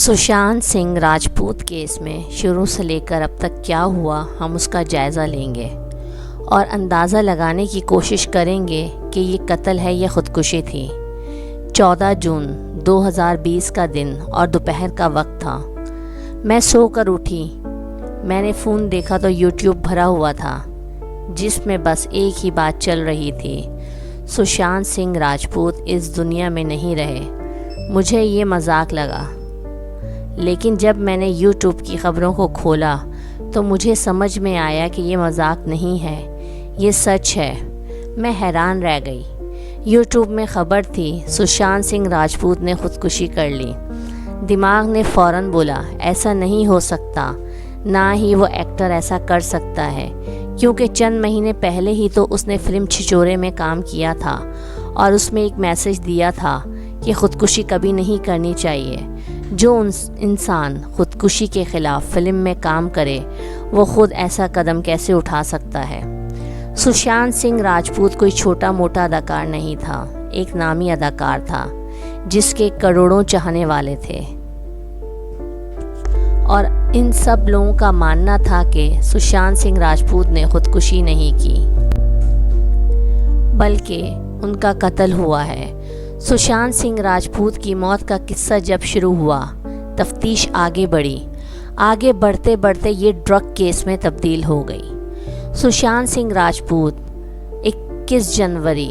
Sushant Singh Rajput case में शुरू से लेकर अब तक क्या हुआ, हम उसका जायज़ा लेंगे और अंदाज़ा लगाने की कोशिश करेंगे कि ये कत्ल है या ख़ुदकुशी थी। 14 जून 2020 का दिन और दोपहर का वक्त था। मैं सोकर उठी। मैंने फ़ोन देखा तो यूट्यूब भरा हुआ था, जिसमें बस एक ही बात चल रही थी, सुशांत सिंह राजपूत इस दुनिया में नहीं रहे। मुझे ये मजाक लगा, लेकिन जब मैंने यूट्यूब की ख़बरों को खोला तो मुझे समझ में आया कि ये मजाक नहीं है, ये सच है। मैं हैरान रह गई। यूट्यूब में ख़बर थी सुशांत सिंह राजपूत ने ख़ुदकुशी कर ली। दिमाग ने फ़ौरन बोला ऐसा नहीं हो सकता, ना ही वो एक्टर ऐसा कर सकता है, क्योंकि चंद महीने पहले ही तो उसने फ़िल्म छिछोरे में काम किया था और उसमें एक मैसेज दिया था कि ख़ुदकुशी कभी नहीं करनी चाहिए। जो इंसान ख़ुदकुशी के ख़िलाफ़ फ़िल्म में काम करे वो ख़ुद ऐसा कदम कैसे उठा सकता है। सुशांत सिंह राजपूत कोई छोटा मोटा अदाकार नहीं था, एक नामी अदाकार था जिसके करोड़ों चाहने वाले थे और इन सब लोगों का मानना था कि सुशांत सिंह राजपूत ने ख़ुदकुशी नहीं की, बल्कि उनका कत्ल हुआ है। सुशांत सिंह राजपूत की मौत का किस्सा जब शुरू हुआ, तफ्तीश आगे बढ़ी। आगे बढ़ते बढ़ते ये ड्रग केस में तब्दील हो गई। सुशांत सिंह राजपूत 21 जनवरी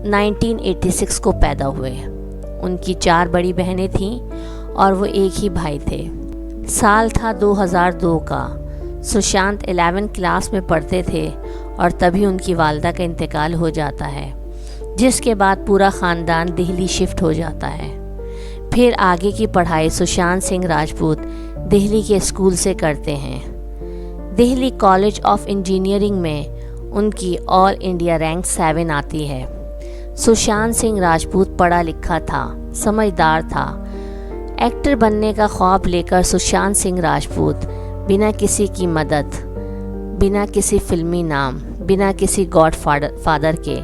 1986 को पैदा हुए। उनकी 4 बड़ी बहनें थीं और वो एक ही भाई थे। साल था 2002 का। सुशांत 11 क्लास में पढ़ते थे और तभी उनकी वालिदा का इंतकाल हो जाता है, जिसके बाद पूरा ख़ानदान दिल्ली शिफ्ट हो जाता है। फिर आगे की पढ़ाई सुशांत सिंह राजपूत दिल्ली के स्कूल से करते हैं। दिल्ली कॉलेज ऑफ इंजीनियरिंग में उनकी ऑल इंडिया रैंक 7 आती है। सुशांत सिंह राजपूत पढ़ा लिखा था, समझदार था। एक्टर बनने का ख्वाब लेकर सुशांत सिंह राजपूत बिना किसी की मदद, बिना किसी फिल्मी नाम, बिना किसी गॉड फादर के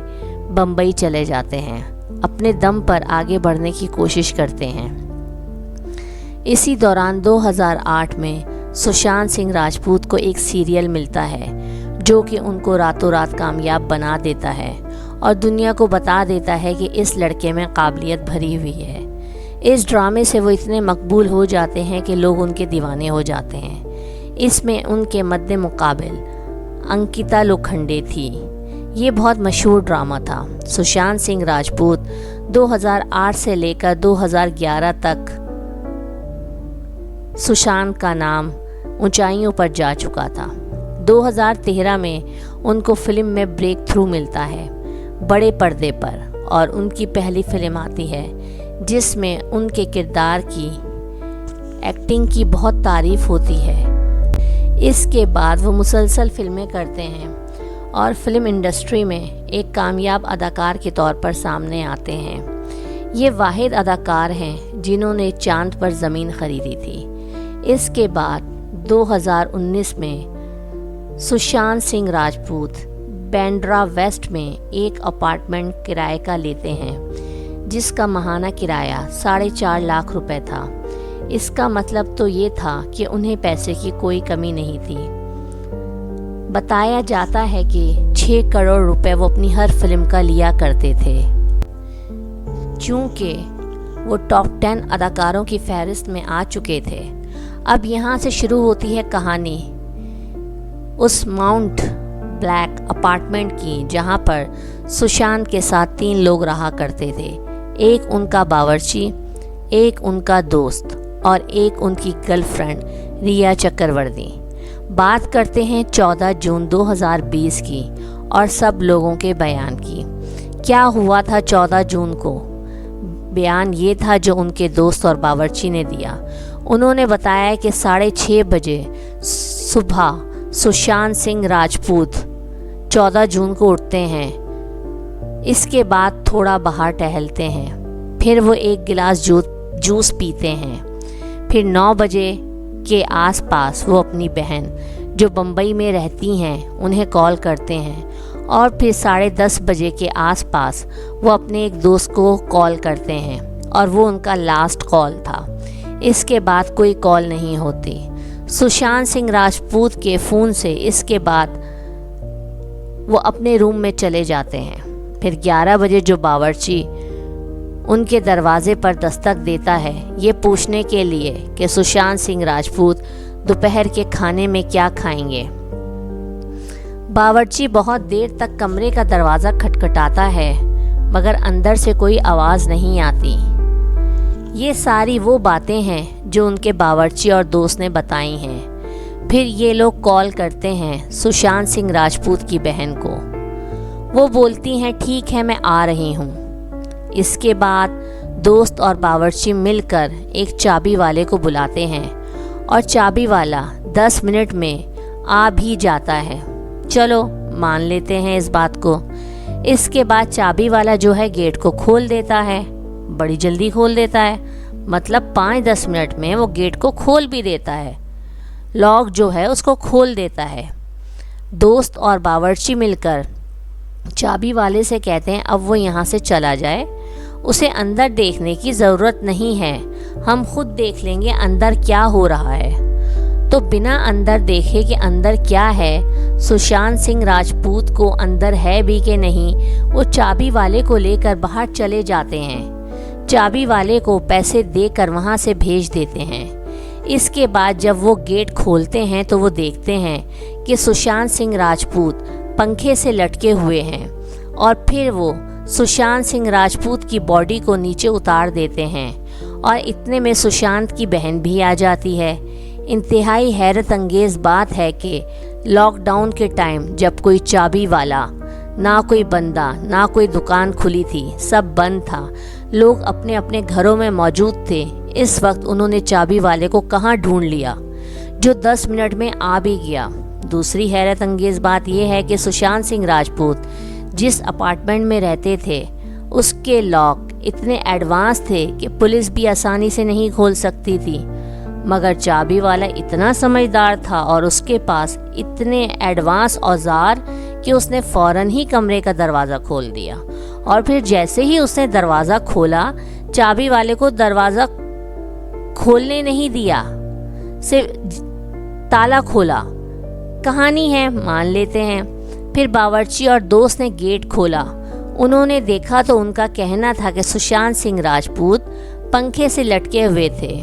बम्बई चले जाते हैं। अपने दम पर आगे बढ़ने की कोशिश करते हैं। इसी दौरान 2008 में सुशांत सिंह राजपूत को एक सीरियल मिलता है जो कि उनको रातों रात कामयाब बना देता है और दुनिया को बता देता है कि इस लड़के में काबिलियत भरी हुई है। इस ड्रामे से वो इतने मकबूल हो जाते हैं कि लोग उनके दीवाने हो जाते हैं। इसमें उनके मद्दे मुकाबिल अंकिता लोखंडे थी। ये बहुत मशहूर ड्रामा था। सुशांत सिंह राजपूत 2008 से लेकर 2011 तक सुशांत का नाम ऊंचाइयों पर जा चुका था। 2013 में उनको फिल्म में ब्रेक थ्रू मिलता है बड़े पर्दे पर, और उनकी पहली फिल्म आती है जिसमें उनके किरदार की एक्टिंग की बहुत तारीफ़ होती है। इसके बाद वो मुसलसल फिल्में करते हैं और फिल्म इंडस्ट्री में एक कामयाब अदाकार के तौर पर सामने आते हैं। ये वाहिद अदाकार हैं जिन्होंने चांद पर ज़मीन ख़रीदी थी। इसके बाद 2019 में सुशांत सिंह राजपूत बैंड्रा वेस्ट में एक अपार्टमेंट किराए का लेते हैं, जिसका माहाना किराया 4.5 लाख रुपए था। इसका मतलब तो ये था कि उन्हें पैसे की कोई कमी नहीं थी। बताया जाता है कि 6 करोड़ रुपए वो अपनी हर फिल्म का लिया करते थे। चूँकि वो टॉप 10 अदाकारों की फहरिस्त में आ चुके थे। अब यहाँ से शुरू होती है कहानी उस माउंट ब्लैक अपार्टमेंट की, जहाँ पर सुशांत के साथ 3 लोग रहा करते थे। एक उनका बावर्ची, एक उनका दोस्त और एक उनकी गर्लफ्रेंड रिया चक्रवर्ती। बात करते हैं 14 जून 2020 की और सब लोगों के बयान की। क्या हुआ था 14 जून को? बयान ये था जो उनके दोस्त और बावर्ची ने दिया। उन्होंने बताया कि 6:30 बजे सुबह सुशांत सिंह राजपूत 14 जून को उठते हैं। इसके बाद थोड़ा बाहर टहलते हैं, फिर वो एक गिलास जूस पीते हैं। फिर 9 बजे के आसपास वो अपनी बहन जो बम्बई में रहती हैं उन्हें कॉल करते हैं और फिर 10:30 बजे के आसपास वो अपने एक दोस्त को कॉल करते हैं और वो उनका लास्ट कॉल था। इसके बाद कोई कॉल नहीं होती। सुशांत सिंह राजपूत के फ़ोन से इसके बाद वो अपने रूम में चले जाते हैं। फिर 11 बजे जो बावर्ची उनके दरवाजे पर दस्तक देता है ये पूछने के लिए कि सुशांत सिंह राजपूत दोपहर के खाने में क्या खाएंगे। बावर्ची बहुत देर तक कमरे का दरवाज़ा खटखटाता है मगर अंदर से कोई आवाज़ नहीं आती। ये सारी वो बातें हैं जो उनके बावर्ची और दोस्त ने बताई हैं। फिर ये लोग कॉल करते हैं सुशांत सिंह राजपूत की बहन को। वो बोलती हैं ठीक है मैं आ रही हूँ। इसके बाद दोस्त और बावर्ची मिलकर एक चाबी वाले को बुलाते हैं और चाबी वाला 10 मिनट में आ भी जाता है। चलो मान लेते हैं इस बात को। इसके बाद चाबी वाला जो है गेट को खोल देता है, बड़ी जल्दी खोल देता है, मतलब 5-10 मिनट में वो गेट को खोल भी देता है, लॉक जो है उसको खोल देता है। दोस्त और बावर्ची मिलकर चाबी वाले से कहते हैं अब वो यहाँ से चला जाए, उसे अंदर देखने की ज़रूरत नहीं है, हम खुद देख लेंगे अंदर क्या हो रहा है। तो बिना अंदर देखे कि अंदर क्या है, सुशांत सिंह राजपूत को अंदर है भी कि नहीं, वो चाबी वाले को लेकर बाहर चले जाते हैं। चाबी वाले को पैसे देकर वहाँ से भेज देते हैं। इसके बाद जब वो गेट खोलते हैं तो वो देखते हैं कि सुशांत सिंह राजपूत पंखे से लटके हुए हैं और फिर वो सुशांत सिंह राजपूत की बॉडी को नीचे उतार देते हैं और इतने में सुशांत की बहन भी आ जाती है। इंतहाई हैरत अंगेज़ बात है कि लॉकडाउन के टाइम जब कोई चाबी वाला, ना कोई बंदा, ना कोई दुकान खुली थी, सब बंद था, लोग अपने अपने घरों में मौजूद थे, इस वक्त उन्होंने चाबी वाले को कहाँ ढूंढ लिया जो 10 मिनट में आ भी गया। दूसरी हैरत अंगेज़ बात यह है कि सुशांत सिंह राजपूत जिस अपार्टमेंट में रहते थे उसके लॉक इतने एडवांस थे कि पुलिस भी आसानी से नहीं खोल सकती थी, मगर चाबी वाला इतना समझदार था और उसके पास इतने एडवांस औजार कि उसने फ़ौरन ही कमरे का दरवाज़ा खोल दिया। और फिर जैसे ही उसने दरवाज़ा खोला, चाबी वाले को दरवाज़ा खोलने नहीं दिया, सिर्फ ताला खोला। कहानी है मान लेते हैं। फिर बावर्ची और दोस्त ने गेट खोला। उन्होंने देखा तो उनका कहना था कि सुशांत सिंह राजपूत पंखे से लटके हुए थे।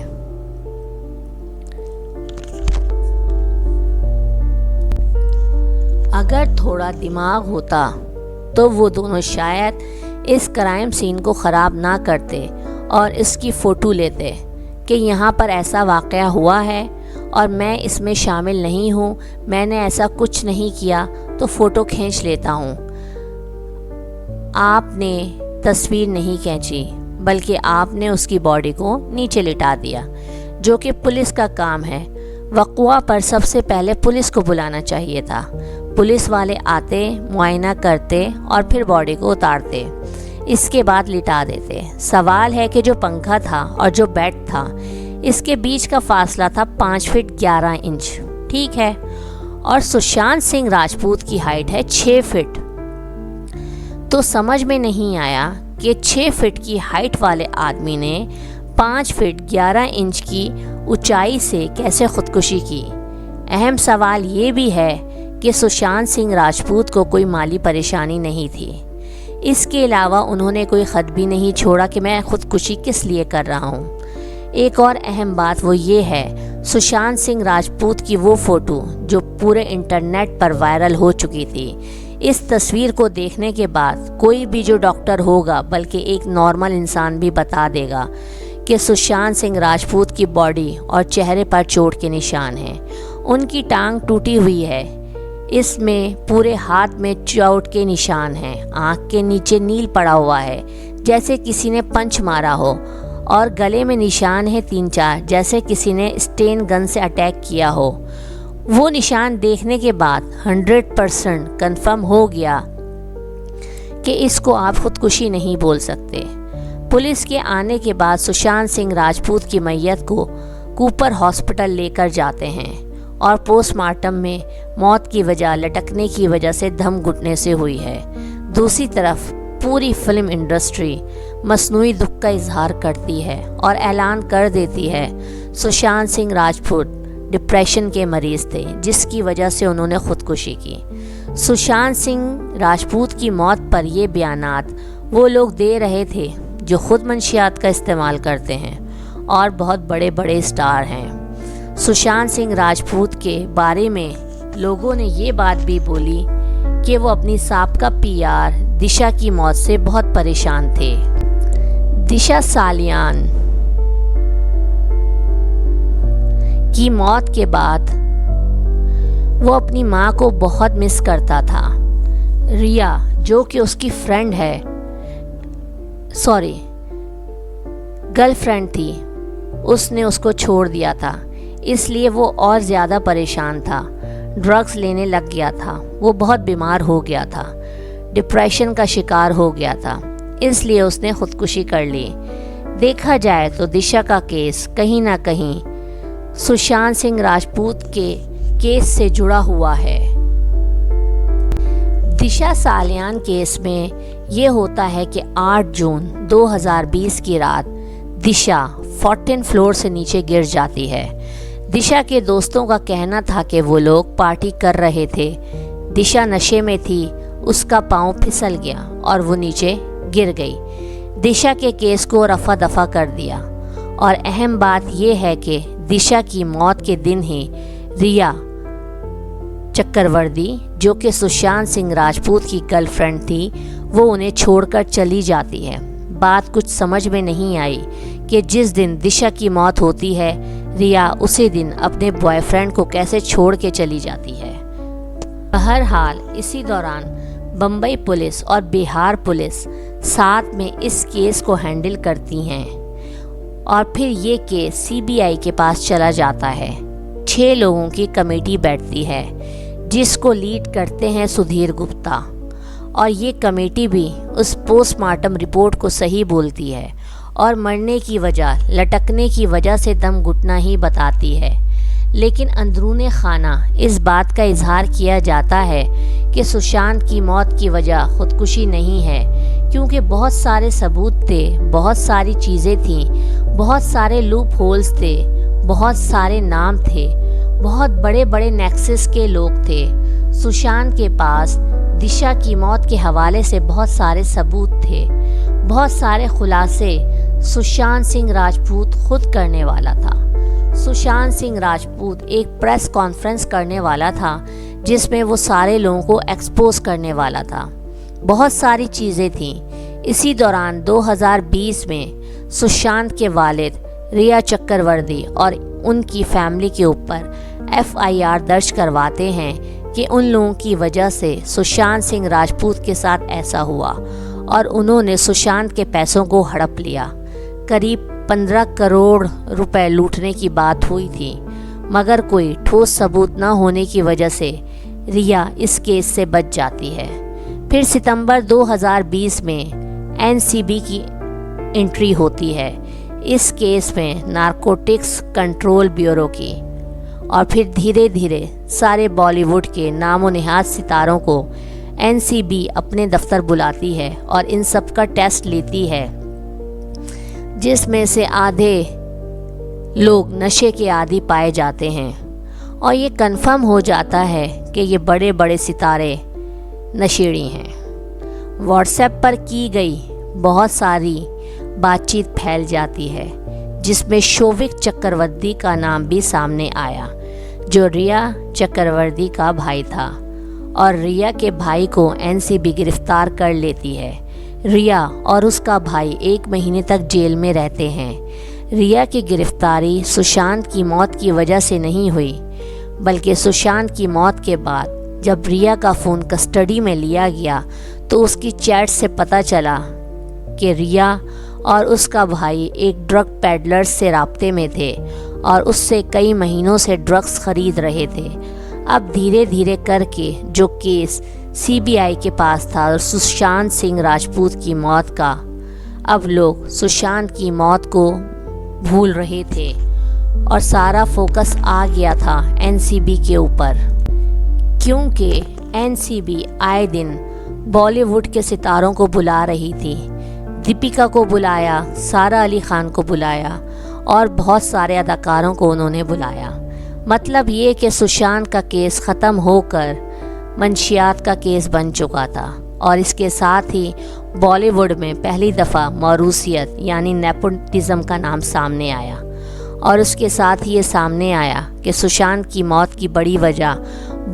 अगर थोड़ा दिमाग होता तो वो दोनों शायद इस क्राइम सीन को ख़राब ना करते और इसकी फ़ोटो लेते कि यहाँ पर ऐसा वाक़या हुआ है और मैं इसमें शामिल नहीं हूँ, मैंने ऐसा कुछ नहीं किया, तो फ़ोटो खींच लेता हूँ। आपने तस्वीर नहीं खींची बल्कि आपने उसकी बॉडी को नीचे लिटा दिया, जो कि पुलिस का काम है। वक़्वा पर सबसे पहले पुलिस को बुलाना चाहिए था। पुलिस वाले आते, मुआयना करते और फिर बॉडी को उतारते, इसके बाद लिटा देते। सवाल है कि जो पंखा था और जो बेड था, इसके बीच का फासला था 5 फीट 11 इंच, ठीक है, और सुशांत सिंह राजपूत की हाइट है 6 फीट। तो समझ में नहीं आया कि 6 फीट की हाइट वाले आदमी ने 5 फीट 11 इंच की ऊंचाई से कैसे खुदकुशी की। अहम सवाल ये भी है कि सुशांत सिंह राजपूत को कोई माली परेशानी नहीं थी। इसके अलावा उन्होंने कोई ख़त भी नहीं छोड़ा कि मैं खुदकुशी किस लिए कर रहा हूँ। एक और अहम बात वो ये है, सुशांत सिंह राजपूत की वो फ़ोटो जो पूरे इंटरनेट पर वायरल हो चुकी थी, इस तस्वीर को देखने के बाद कोई भी जो डॉक्टर होगा, बल्कि एक नॉर्मल इंसान भी बता देगा कि सुशांत सिंह राजपूत की बॉडी और चेहरे पर चोट के निशान हैं। उनकी टांग टूटी हुई है, इसमें पूरे हाथ में चोट के निशान हैं, आँख के नीचे नील पड़ा हुआ है जैसे किसी ने पंच मारा हो, और गले में निशान है 3-4 जैसे किसी ने स्टेन गन से अटैक किया हो। वो निशान देखने के बाद 100% कंफर्म हो गया कि इसको आप खुदकुशी नहीं बोल सकते। पुलिस के आने के बाद सुशांत सिंह राजपूत की मैयत को कूपर हॉस्पिटल लेकर जाते हैं और पोस्टमार्टम में मौत की वजह लटकने की वजह से दम घुटने से हुई है। दूसरी तरफ पूरी फिल्म इंडस्ट्री मसनूई दुख का इजहार करती है और ऐलान कर देती है सुशांत सिंह राजपूत डिप्रेशन के मरीज़ थे, जिसकी वजह से उन्होंने ख़ुदकुशी की। सुशांत सिंह राजपूत की मौत पर ये बयानात वो लोग दे रहे थे जो ख़ुद मंशियात का इस्तेमाल करते हैं और बहुत बड़े बड़े स्टार हैं। सुशांत सिंह राजपूत के बारे में लोगों ने ये बात भी बोली कि वो अपनी साबका पीआर दिशा की मौत से बहुत परेशान थे। दिशा सालियान की मौत के बाद वो अपनी माँ को बहुत मिस करता था। रिया जो कि उसकी फ्रेंड है, गर्लफ्रेंड थी, उसने उसको छोड़ दिया था, इसलिए वो और ज़्यादा परेशान था। ड्रग्स लेने लग गया था, वो बहुत बीमार हो गया था, डिप्रेशन का शिकार हो गया था, इसलिए उसने ख़ुदकुशी कर ली। देखा जाए तो दिशा का केस कहीं ना कहीं सुशांत सिंह राजपूत के केस से जुड़ा हुआ है। दिशा सालियान केस में ये होता है कि 8 जून 2020 की रात दिशा 14 फ्लोर से नीचे गिर जाती है। दिशा के दोस्तों का कहना था कि वो लोग पार्टी कर रहे थे, दिशा नशे में थी, उसका पाँव फिसल गया और वो नीचे गिर गई। दिशा के केस को रफा दफा कर दिया और अहम बात यह है कि दिशा की मौत के दिन ही रिया चक्रवर्ती, जो कि सुशांत सिंह राजपूत की गर्लफ्रेंड थी, वो उन्हें छोड़कर चली जाती है। बात कुछ समझ में नहीं आई कि जिस दिन दिशा की मौत होती है, रिया उसी दिन अपने बॉयफ्रेंड को कैसे छोड़ के चली जाती है। बहरहाल इसी दौरान बम्बई पुलिस और बिहार पुलिस साथ में इस केस को हैंडल करती हैं और फिर ये केस सीबीआई के पास चला जाता है। 6 लोगों की कमेटी बैठती है जिसको लीड करते हैं सुधीर गुप्ता, और ये कमेटी भी उस पोस्टमार्टम रिपोर्ट को सही बोलती है और मरने की वजह लटकने की वजह से दम घुटना ही बताती है। लेकिन अंदरूने खाना इस बात का इजहार किया जाता है कि सुशांत की मौत की वजह ख़ुदकुशी नहीं है, क्योंकि बहुत सारे सबूत थे, बहुत सारी चीज़ें थीं, बहुत सारे लूप होल्स थे, बहुत सारे नाम थे, बहुत बड़े बड़े नेक्सस के लोग थे। सुशांत के पास दिशा की मौत के हवाले से बहुत सारे सबूत थे, बहुत सारे खुलासे सुशांत सिंह राजपूत खुद करने वाला था। सुशांत सिंह राजपूत एक प्रेस कॉन्फ्रेंस करने वाला था जिसमें वो सारे लोगों को एक्सपोज करने वाला था। बहुत सारी चीज़ें थीं। इसी दौरान 2020 में सुशांत के वालिद रिया चक्रवर्ती और उनकी फैमिली के ऊपर FIR दर्ज करवाते हैं कि उन लोगों की वजह से सुशांत सिंह राजपूत के साथ ऐसा हुआ और उन्होंने सुशांत के पैसों को हड़प लिया। करीब 15 करोड़ रुपए लूटने की बात हुई थी, मगर कोई ठोस सबूत न होने की वजह से रिया इस केस से बच जाती है। फिर सितंबर 2020 में NCB की एंट्री होती है इस केस में, नारकोटिक्स कंट्रोल ब्यूरो की, और फिर धीरे धीरे सारे बॉलीवुड के नामो निहाद सितारों को NCB अपने दफ्तर बुलाती है और इन सब का टेस्ट लेती है, जिसमें से आधे लोग नशे के आदी पाए जाते हैं और ये कंफर्म हो जाता है कि ये बड़े बड़े सितारे नशेड़ी हैं। व्हाट्सएप पर की गई बहुत सारी बातचीत फैल जाती है जिसमें शोविक चक्रवर्ती का नाम भी सामने आया, जो रिया चक्रवर्ती का भाई था, और रिया के भाई को NCB गिरफ्तार कर लेती है। रिया और उसका भाई 1 महीने तक जेल में रहते हैं। रिया की गिरफ्तारी सुशांत की मौत की वजह से नहीं हुई, बल्कि सुशांत की मौत के बाद जब रिया का फ़ोन कस्टडी में लिया गया तो उसकी चैट से पता चला कि रिया और उसका भाई एक ड्रग पैडलर्स से राब्ते में थे और उससे कई महीनों से ड्रग्स खरीद रहे थे। अब धीरे धीरे करके जो केस CBI के पास था और सुशांत सिंह राजपूत की मौत का, अब लोग सुशांत की मौत को भूल रहे थे और सारा फोकस आ गया था NCB के ऊपर, क्योंकि NCB आए दिन बॉलीवुड के सितारों को बुला रही थी। दीपिका को बुलाया, सारा अली खान को बुलाया और बहुत सारे अदाकारों को उन्होंने बुलाया। मतलब ये कि सुशांत का केस ख़त्म होकर मंशियात का केस बन चुका था और इसके साथ ही बॉलीवुड में पहली दफ़ा मौरूसियत यानी नेपोटिज़म का नाम सामने आया और उसके साथ ही ये सामने आया कि सुशांत की मौत की बड़ी वजह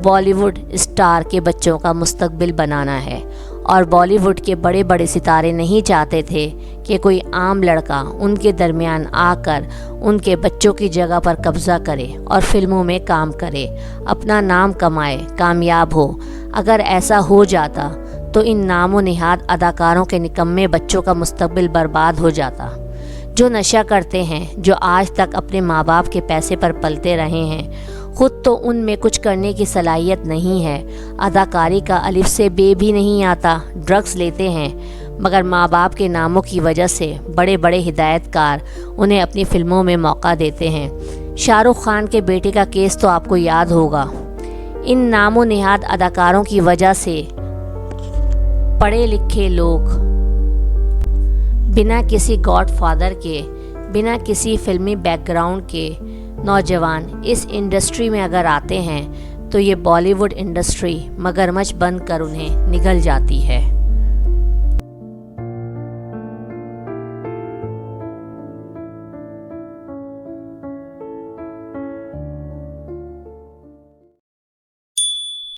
बॉलीवुड स्टार के बच्चों का मुस्तकबिल बनाना है और बॉलीवुड के बड़े बड़े सितारे नहीं चाहते थे कि कोई आम लड़का उनके दरमियान आकर उनके बच्चों की जगह पर कब्ज़ा करे और फिल्मों में काम करे, अपना नाम कमाए, कामयाब हो। अगर ऐसा हो जाता तो इन नामो निहाद अदाकारों के निकम्मे बच्चों का मुस्तकबिल बर्बाद हो जाता, जो नशा करते हैं, जो आज तक अपने माँ बाप के पैसे पर पलते रहे हैं। ख़ुद तो उनमें कुछ करने की सलाहियत नहीं है, अदाकारी का अलिफ से बे भी नहीं आता, ड्रग्स लेते हैं, मगर माँ बाप के नामों की वजह से बड़े बड़े हिदायतकार उन्हें अपनी फ़िल्मों में मौका देते हैं। शाहरुख खान के बेटे का केस तो आपको याद होगा। इन नामो निहाद अदाकारों की वजह से पढ़े लिखे लोग बिना किसी गॉडफादर के, बिना किसी फिल्मी बैकग्राउंड के नौजवान इस इंडस्ट्री में अगर आते हैं तो ये बॉलीवुड इंडस्ट्री मगरमच्छ बनकर उन्हें निगल जाती है।